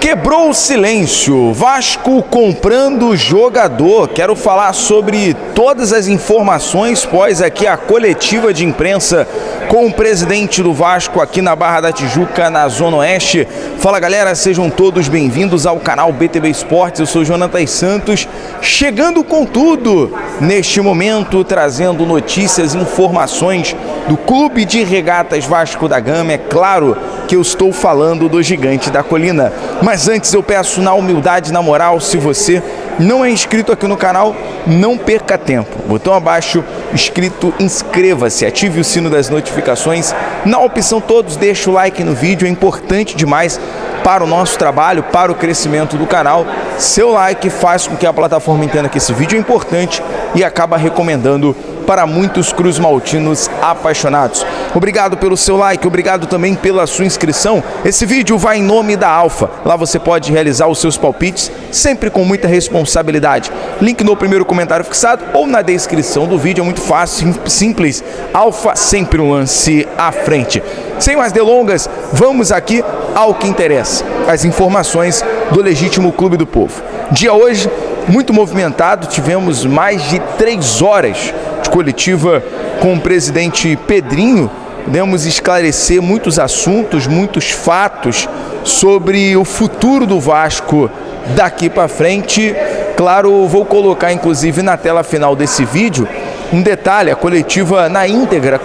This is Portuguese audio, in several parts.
Quebrou o silêncio, Vasco comprando jogador. Quero falar sobre todas as informações pós aqui a coletiva de imprensa com o presidente do Vasco aqui na Barra da Tijuca, na Zona Oeste. Fala galera, sejam todos bem-vindos ao canal BTB Esportes. Eu sou Jonatas Santos, chegando com tudo neste momento, trazendo notícias e informações do Clube de Regatas Vasco da Gama. É claro que eu estou falando do Gigante da Colina. Mas antes eu peço na humildade, na moral, se você não é inscrito aqui no canal, não perca tempo. Botão abaixo, inscrito, inscreva-se, ative o sino das notificações. Na opção todos, deixa o like no vídeo, é importante demais para o nosso trabalho, para o crescimento do canal. Seu like faz com que a plataforma entenda que esse vídeo é importante e acaba recomendando para muitos cruzmaltinos apaixonados. Obrigado pelo seu like, obrigado também pela sua inscrição. Esse vídeo vai em nome da Alfa. Lá você pode realizar os seus palpites, sempre com muita responsabilidade. Link no primeiro comentário fixado ou na descrição do vídeo. É muito fácil, simples. Alfa, sempre um lance à frente. Sem mais delongas, vamos aqui ao que interessa. As informações do legítimo Clube do Povo. Dia hoje, muito movimentado. Tivemos mais de 3 horas de coletiva com o presidente Pedrinho. Podemos esclarecer muitos assuntos, muitos fatos sobre o futuro do Vasco daqui para frente. Claro, vou colocar inclusive na tela final desse vídeo um detalhe, a coletiva na íntegra,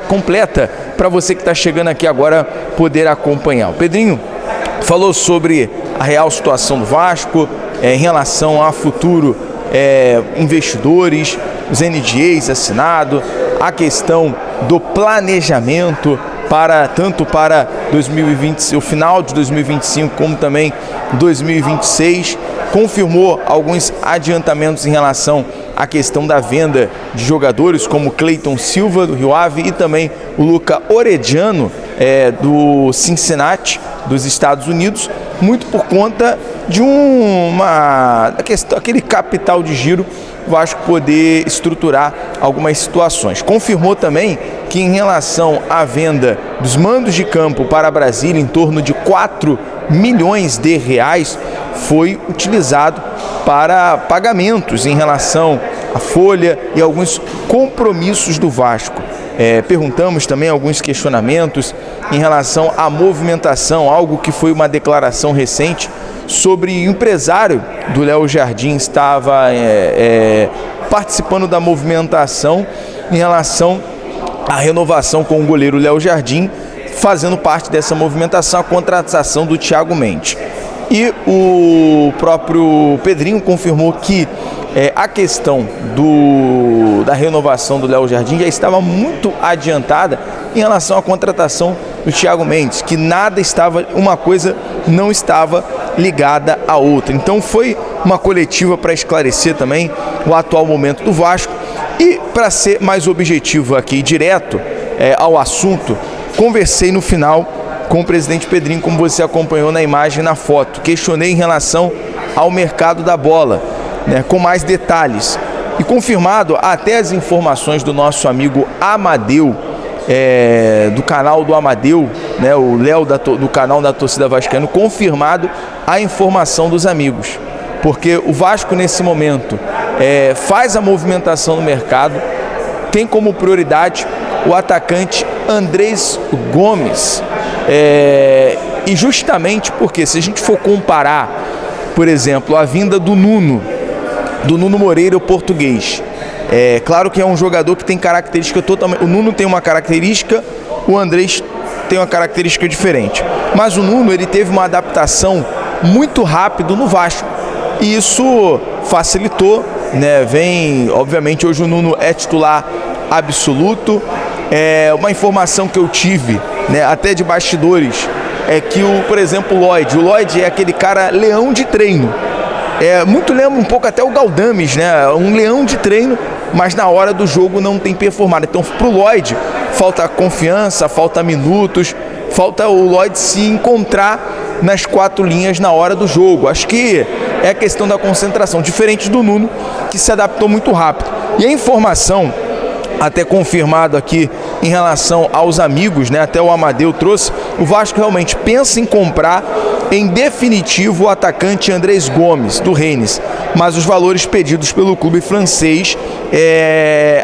completa, para você que está chegando aqui agora poder acompanhar. O Pedrinho falou sobre a real situação do Vasco em relação a futuro investidores, os NDAs assinados, a questão do planejamento tanto para 2020, o final de 2025 como também 2026. Confirmou alguns adiantamentos em relação à questão da venda de jogadores como Cleiton Silva do Rio Ave e também o Luca Orediano do Cincinnati, dos Estados Unidos, muito por conta de aquele capital de giro, o Vasco poder estruturar algumas situações. Confirmou também que em relação à venda dos mandos de campo para Brasília, em torno de 4 milhões de reais, foi utilizado para pagamentos em relação à folha e alguns compromissos do Vasco. Perguntamos também alguns questionamentos em relação à movimentação, algo que foi uma declaração recente sobre o empresário do Léo Jardim estava participando da movimentação em relação à renovação com o goleiro Léo Jardim, fazendo parte dessa movimentação a contratação do Thiago Mendes. E o próprio Pedrinho confirmou que a questão da renovação do Léo Jardim já estava muito adiantada em relação à contratação do Thiago Mendes, que uma coisa não estava ligada à outra. Então foi uma coletiva para esclarecer também o atual momento do Vasco. E para ser mais objetivo aqui, direto ao assunto, conversei no final com o presidente Pedrinho, como você acompanhou na imagem e na foto. Questionei em relação ao mercado da bola, com mais detalhes. E confirmado até as informações do nosso amigo Amadeu, do canal do Amadeu, o Léo do canal da torcida vascaína, confirmado a informação dos amigos. Porque o Vasco nesse momento faz a movimentação no mercado, tem como prioridade o atacante Andrés Gomes. E justamente porque se a gente for comparar, por exemplo, a vinda do Nuno Moreira, o português, claro que é um jogador que tem característica totalmente. O Nuno tem uma característica, o Andrés tem uma característica diferente. Mas o Nuno, ele teve uma adaptação muito rápida no Vasco. E isso facilitou, obviamente hoje o Nuno é titular absoluto. Uma informação que eu tive, até de bastidores, é que por exemplo, o Lloyd é aquele cara leão de treino. Muito lembra um pouco até o Galdames, um leão de treino, mas na hora do jogo não tem performado. Então pro Lloyd falta confiança, falta minutos, falta o Lloyd se encontrar nas 4 linhas na hora do jogo. Acho que é a questão da concentração, diferente do Nuno, que se adaptou muito rápido. E a informação, até confirmado aqui em relação aos amigos, né? Até o Amadeu trouxe, o Vasco realmente pensa em comprar em definitivo o atacante Andrés Gomes, do Rennes, mas os valores pedidos pelo clube francês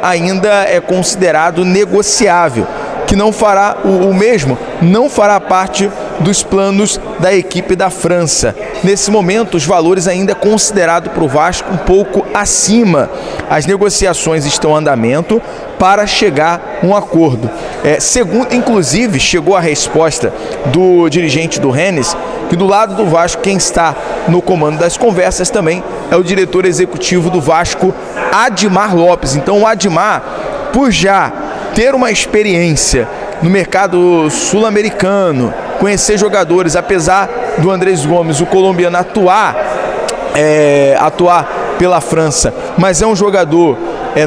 ainda é considerado negociável, que não fará o mesmo, não fará parte dos planos da equipe da França. Nesse momento, os valores ainda é considerado para o Vasco um pouco acima. As negociações estão em andamento para chegar a um acordo. Segundo, inclusive, chegou a resposta do dirigente do Rennes, que do lado do Vasco, quem está no comando das conversas também é o diretor executivo do Vasco, Admar Lopes. Então o Admar, por já ter uma experiência no mercado sul-americano, conhecer jogadores, apesar do Andrés Gomes, o colombiano, atuar pela França, mas é um jogador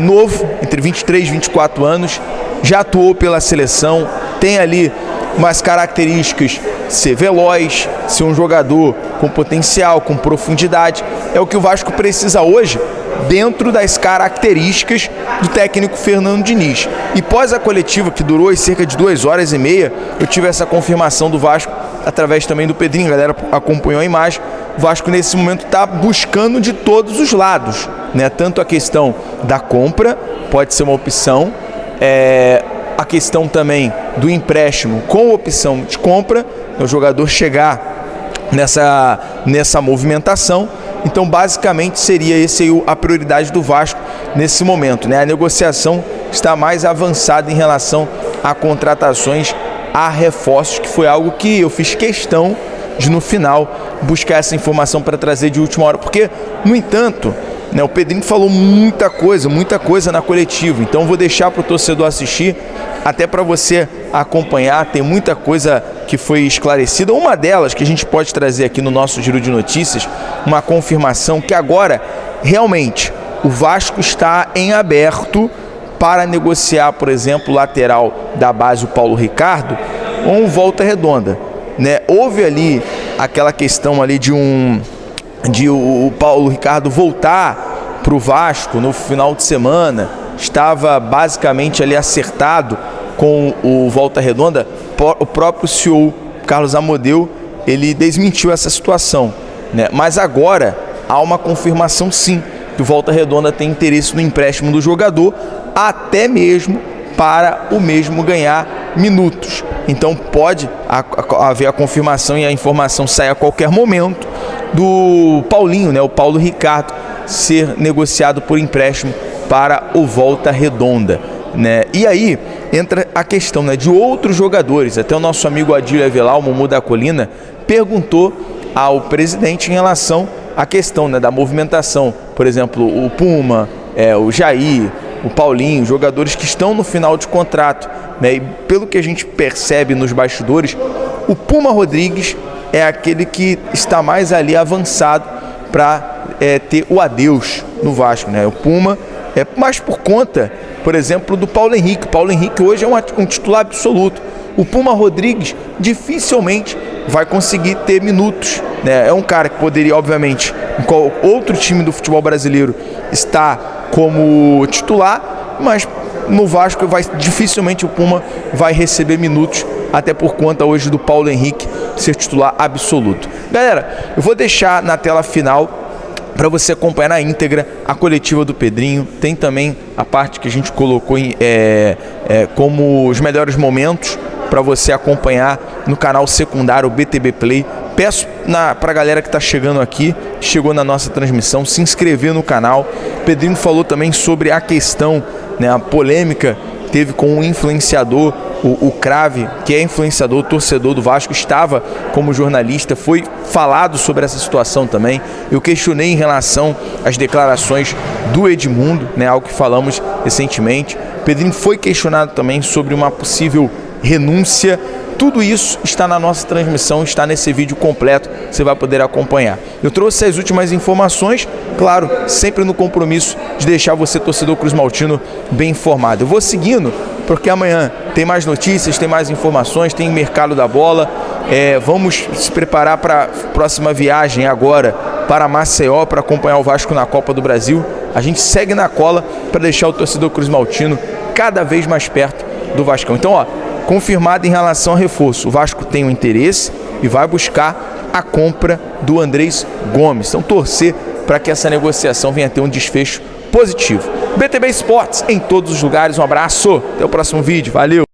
novo, entre 23 e 24 anos, já atuou pela seleção, tem ali umas características, ser veloz, ser um jogador com potencial, com profundidade, é o que o Vasco precisa hoje, dentro das características do técnico Fernando Diniz. E pós a coletiva, que durou cerca de 2h30, eu tive essa confirmação do Vasco, através também do Pedrinho, a galera acompanhou a imagem. O Vasco nesse momento está buscando de todos os lados, né? Tanto a questão da compra, pode ser uma opção, a questão também do empréstimo com opção de compra, o jogador chegar nessa movimentação. Então, basicamente, seria essa aí a prioridade do Vasco nesse momento, né? A negociação está mais avançada em relação a contratações, a reforços, que foi algo que eu fiz questão de, no final, buscar essa informação para trazer de última hora. Porque, no entanto, né, o Pedrinho falou muita coisa na coletiva. Então, vou deixar para o torcedor assistir, até para você acompanhar. Tem muita coisa que foi esclarecida. Uma delas que a gente pode trazer aqui no nosso Giro de Notícias, uma confirmação que agora, realmente, o Vasco está em aberto para negociar, por exemplo, o lateral da base, o Paulo Ricardo, com o Volta Redonda, né? Houve ali aquela questão ali de o Paulo Ricardo voltar para o Vasco no final de semana, estava basicamente ali acertado com o Volta Redonda. O próprio CEO, Carlos Amodeu, ele desmentiu essa situação, né? Mas agora há uma confirmação, sim, que o Volta Redonda tem interesse no empréstimo do jogador, até mesmo para o mesmo ganhar minutos. Então pode haver a confirmação e a informação sai a qualquer momento do Paulinho, né? O Paulo Ricardo ser negociado por empréstimo para o Volta Redonda, né? E aí entra a questão, né, de outros jogadores. Até o nosso amigo Adílio Avelar, o Mumu da Colina, perguntou ao presidente em relação à questão, né, da movimentação. Por exemplo, o Puma, o Jair, o Paulinho, jogadores que estão no final de contrato, né? E pelo que a gente percebe nos bastidores, o Puma Rodrigues é aquele que está mais ali avançado para ter o adeus no Vasco, né? O Puma é mais por conta, por exemplo, do Paulo Henrique. O Paulo Henrique hoje é um titular absoluto. O Puma Rodrigues dificilmente vai conseguir ter minutos, né? É um cara que poderia, obviamente, em qual outro time do futebol brasileiro estar como titular, mas no Vasco dificilmente o Puma vai receber minutos, até por conta hoje do Paulo Henrique ser titular absoluto. Galera, eu vou deixar na tela final para você acompanhar na íntegra a coletiva do Pedrinho. Tem também a parte que a gente colocou como os melhores momentos para você acompanhar no canal secundário BTB Play. Peço para a galera que está chegando aqui, chegou na nossa transmissão, se inscrever no canal. O Pedrinho falou também sobre a questão, né, a polêmica que teve com o influenciador, o Crave, que é influenciador, torcedor do Vasco, estava como jornalista, foi falado sobre essa situação também. Eu questionei em relação às declarações do Edmundo, né, algo que falamos recentemente. O Pedrinho foi questionado também sobre uma possível renúncia. Tudo isso está na nossa transmissão, está nesse vídeo completo, você vai poder acompanhar. Eu trouxe as últimas informações, claro, sempre no compromisso de deixar você, torcedor cruzmaltino, bem informado. Eu vou seguindo, porque amanhã tem mais notícias, tem mais informações, tem mercado da bola. Vamos se preparar para a próxima viagem agora para Maceió, para acompanhar o Vasco na Copa do Brasil. A gente segue na cola para deixar o torcedor cruzmaltino cada vez mais perto do Vascão. Então, ó, confirmado em relação a reforço. O Vasco tem um interesse e vai buscar a compra do Andrés Gomes. Então, torcer para que essa negociação venha a ter um desfecho positivo. BTB Esportes em todos os lugares. Um abraço. Até o próximo vídeo. Valeu!